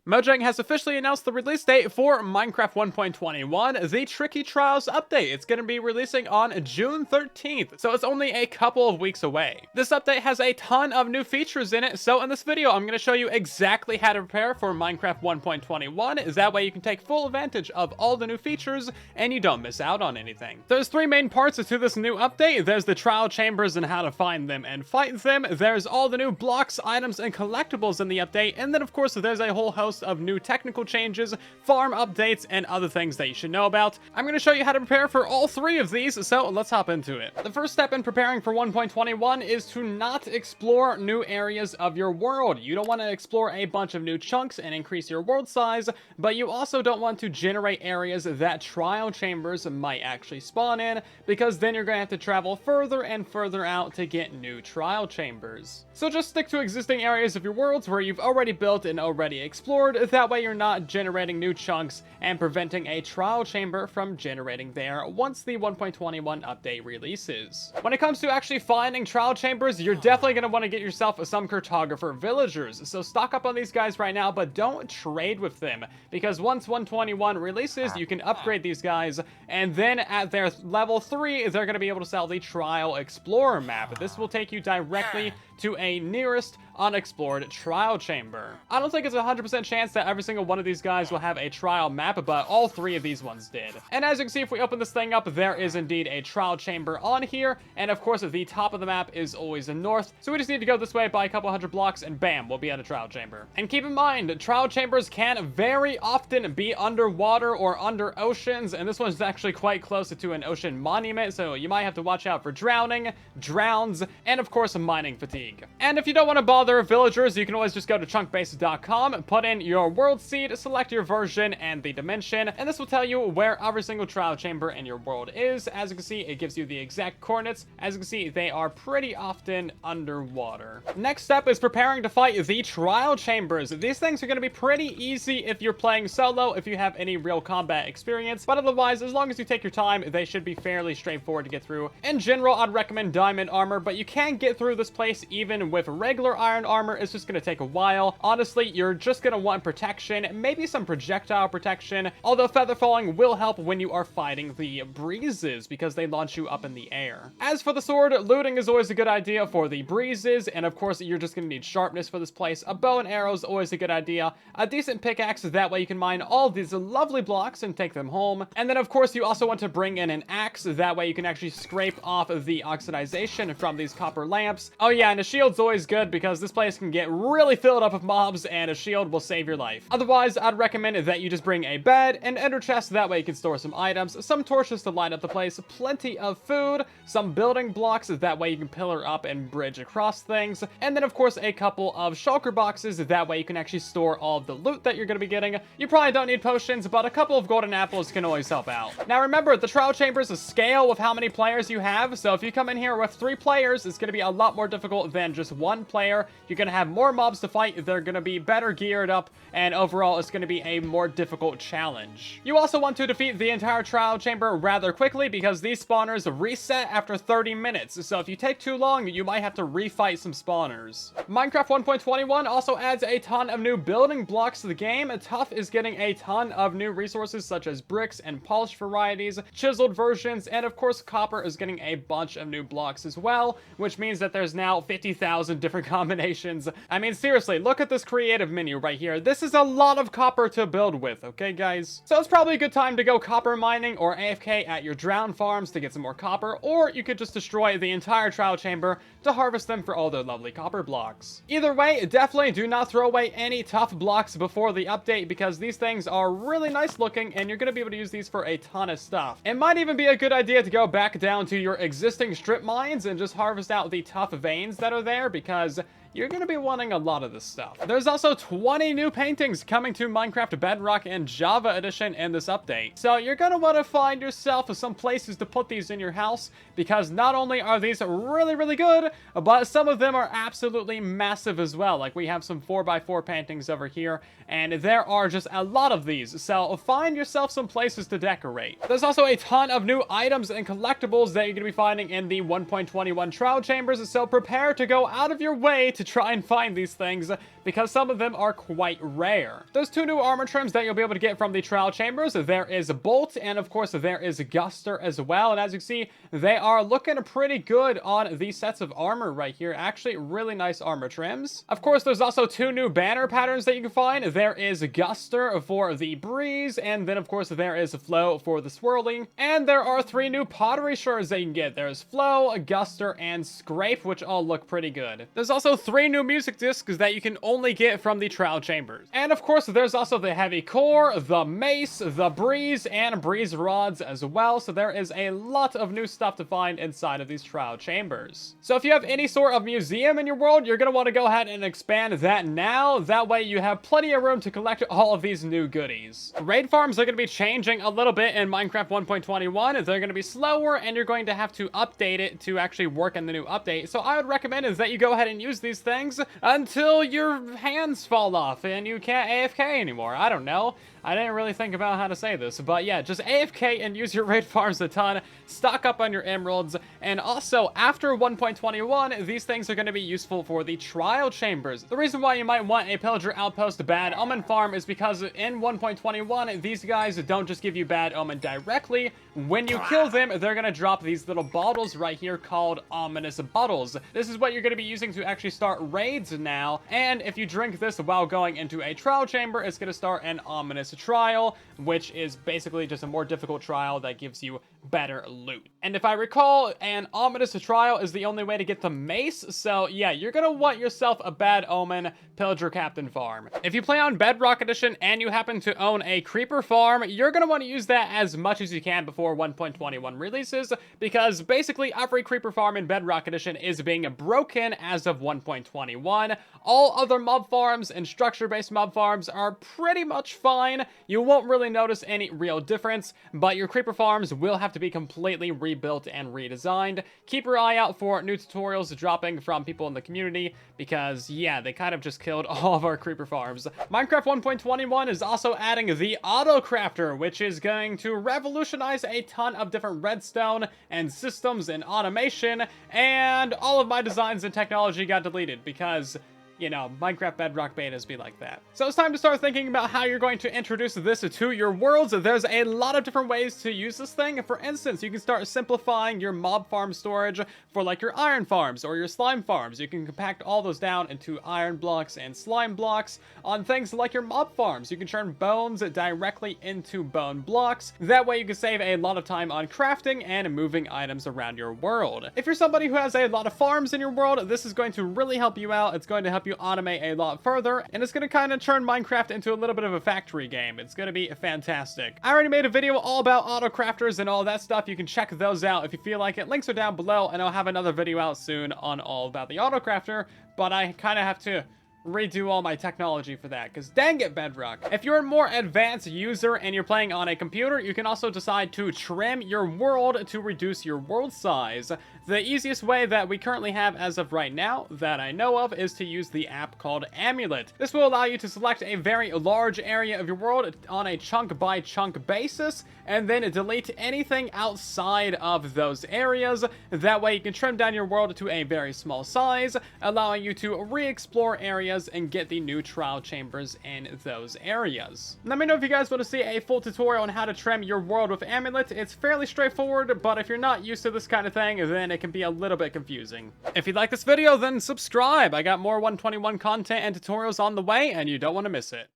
Mojang has officially announced the release date for Minecraft 1.21, the Tricky Trials update. It's going to be releasing on June 13th, so it's only a couple of weeks away. This update has a ton of new features in it, so in this video, I'm going to show you exactly how to prepare for Minecraft 1.21. That way you can take full advantage of all the new features, and you don't miss out on anything. There's three main parts to this new update. There's the trial chambers and how to find them and fight them. There's all the new blocks, items, and collectibles in the update, and then of course there's a whole host of new technical changes, farm updates, and other things that you should know about. I'm going to show you how to prepare for all three of these, so let's hop into it. The first step in preparing for 1.21 is to not explore new areas of your world. You don't want to explore a bunch of new chunks and increase your world size, but you also don't want to generate areas that trial chambers might actually spawn in, because then you're going to have to travel further and further out to get new trial chambers. So just stick to existing areas of your worlds where you've already built and already explored. That way you're not generating new chunks and preventing a trial chamber from generating there once the 1.21 update releases. When it comes to actually finding trial chambers, you're definitely going to want to get yourself some cartographer villagers. So stock up on these guys right now, but don't trade with them, because once 121 releases, you can upgrade these guys, and then at their level 3, they're going to be able to sell the trial explorer map. This will take you directly to a nearest unexplored trial chamber. I don't think it's a 100% chance that every single one of these guys will have a trial map, but all three of these ones did. And as you can see, if we open this thing up, there is indeed a trial chamber on here, and of course the top of the map is always in north, so we just need to go this way by a couple hundred blocks, and bam, we'll be at a trial chamber. And keep in mind, trial chambers can very often be underwater or under oceans, and this one's actually quite close to an ocean monument, so you might have to watch out for drowning, drowns, and of course mining fatigue. And if you don't want to bother villagers, you can always just go to chunkbase.com, put in your world seed, select your version and the dimension, and this will tell you where every single trial chamber in your world is. As you can see, it gives you the exact coordinates. As you can see, they are pretty often underwater. Next step is preparing to fight the trial chambers. These things are going to be pretty easy if you're playing solo, if you have any real combat experience, but otherwise, as long as you take your time, they should be fairly straightforward to get through. In general, I'd recommend diamond armor, but you can get through this place even with regular iron armor. It's just going to take a while. Honestly, you're just going to want protection, maybe some projectile protection, although feather falling will help when you are fighting the breezes because they launch you up in the air. As for the sword, looting is always a good idea for the breezes, and of course you're just going to need sharpness for this place. A bow and arrow is always a good idea. A decent pickaxe, that way you can mine all these lovely blocks and take them home. And then of course you also want to bring in an axe, that way you can actually scrape off the oxidization from these copper lamps. Oh yeah, and a shield's always good because this place can get really filled up with mobs, and a shield will save your life. Otherwise, I'd recommend that you just bring a bed, an ender chest, that way you can store some items, some torches to light up the place, plenty of food, some building blocks, that way you can pillar up and bridge across things, and then of course a couple of shulker boxes, that way you can actually store all of the loot that you're going to be getting. You probably don't need potions, but a couple of golden apples can always help out. Now remember, the trial chambers scale with how many players you have, so if you come in here with 3 players, it's going to be a lot more difficult than just 1 player. You're going to have more mobs to fight, they're going to be better geared up, and overall it's going to be a more difficult challenge. You also want to defeat the entire trial chamber rather quickly because these spawners reset after 30 minutes, so if you take too long, you might have to refight some spawners. Minecraft 1.21 also adds a ton of new building blocks to the game. Tough is getting a ton of new resources such as bricks and polished varieties, chiseled versions, and of course copper is getting a bunch of new blocks as well, which means that there's now 50,000 different combinations. I mean, seriously, look at this creative menu right here. This is a lot of copper to build with, okay, guys? So it's probably a good time to go copper mining or AFK at your drown farms to get some more copper, or you could just destroy the entire trial chamber to harvest them for all their lovely copper blocks. Either way, definitely do not throw away any tough blocks before the update because these things are really nice looking and you're going to be able to use these for a ton of stuff. It might even be a good idea to go back down to your existing strip mines and just harvest out the tough veins that are there because you're going to be wanting a lot of this stuff. There's also 20 new paintings coming to Minecraft Bedrock and Java Edition in this update. So you're going to want to find yourself some places to put these in your house because not only are these really good, but some of them are absolutely massive as well. Like we have some 4x4 paintings over here, and there are just a lot of these. So find yourself some places to decorate. There's also a ton of new items and collectibles that you're going to be finding in the 1.21 trial chambers, so prepare to go out of your way to try and find these things because some of them are quite rare. There's 2 new armor trims that you'll be able to get from the trial chambers. There is Bolt, and of course there is Guster as well. And as you can see, they are looking pretty good on these sets of armor right here. Actually, really nice armor trims. Of course, there's also 2 new banner patterns that you can find. There is Guster for the Breeze, and then of course there is Flow for the Swirling. And there are 3 new pottery shards that you can get. There's Flow, Guster, and Scrape, which all look pretty good. There's also 3 new music discs that you can only get from the trial chambers. And of course, there's also the Heavy Core, the Mace, the Breeze, and Breeze Rods as well. So there is a lot of new stuff to find inside of these trial chambers. So if you have any sort of museum in your world, you're going to want to go ahead and expand that now. That way you have plenty of room to collect all of these new goodies. Raid farms are going to be changing a little bit in Minecraft 1.21. They're going to be slower, and you're going to have to update it to actually work in the new update. So I would recommend is that you go ahead and use these things until your hands fall off and you can't AFK anymore. I don't know. I didn't really think about how to say this, but yeah, just AFK and use your raid farms a ton, stock up on your emeralds, and also after 1.21, these things are going to be useful for the trial chambers. The reason why you might want a pillager outpost bad omen farm is because in 1.21, these guys don't just give you bad omen directly. When you kill them, they're going to drop these little bottles right here called ominous bottles. This is what you're going to be using to actually start raids now, and if you drink this while going into a trial chamber, it's going to start an ominous trial, which is basically just a more difficult trial that gives you better loot. And if I recall, an ominous trial is the only way to get the mace, so yeah, you're gonna want yourself a bad omen pillager captain farm. If you play on Bedrock Edition and you happen to own a creeper farm, you're gonna want to use that as much as you can before 1.21 releases, because basically every creeper farm in Bedrock Edition is being broken as of 1.21. All other mob farms and structure-based mob farms are pretty much fine. You won't really notice any real difference, but your creeper farms will have to be completely rebuilt and redesigned. Keep your eye out for new tutorials dropping from people in the community, because yeah, they kind of just killed all of our creeper farms. Minecraft 1.21 is also adding the auto crafter, which is going to revolutionize a ton of different redstone and systems and automation, and all of my designs and technology got deleted because, you know, Minecraft Bedrock betas be like that. So it's time to start thinking about how you're going to introduce this to your worlds. There's a lot of different ways to use this thing. For instance, you can start simplifying your mob farm storage for like your iron farms or your slime farms. You can compact all those down into iron blocks and slime blocks. On things like your mob farms, you can turn bones directly into bone blocks. That way you can save a lot of time on crafting and moving items around your world. If you're somebody who has a lot of farms in your world, this is going to really help you out. It's going to help you automate a lot further, and it's going to kind of turn Minecraft into a little bit of a factory game. It's going to be fantastic. I already made a video all about auto crafters and all that stuff. You can check those out if you feel like it. Links are down below, and I'll have another video out soon on all about the auto crafter, but I kind of have to redo all my technology for that, because dang it, Bedrock. If you're a more advanced user and you're playing on a computer, you can also decide to trim your world to reduce your world size. The easiest way that we currently have as of right now that I know of is to use the app called Amulet. This will allow you to select a very large area of your world on a chunk by chunk basis, and then delete anything outside of those areas. That way you can trim down your world to a very small size, allowing you to re-explore areas and get the new trial chambers in those areas. Let me know if you guys want to see a full tutorial on how to trim your world with Amulet. It's fairly straightforward, but if you're not used to this kind of thing, then it can be a little bit confusing. If you like this video, then subscribe. I got more 121 content and tutorials on the way, and you don't want to miss it.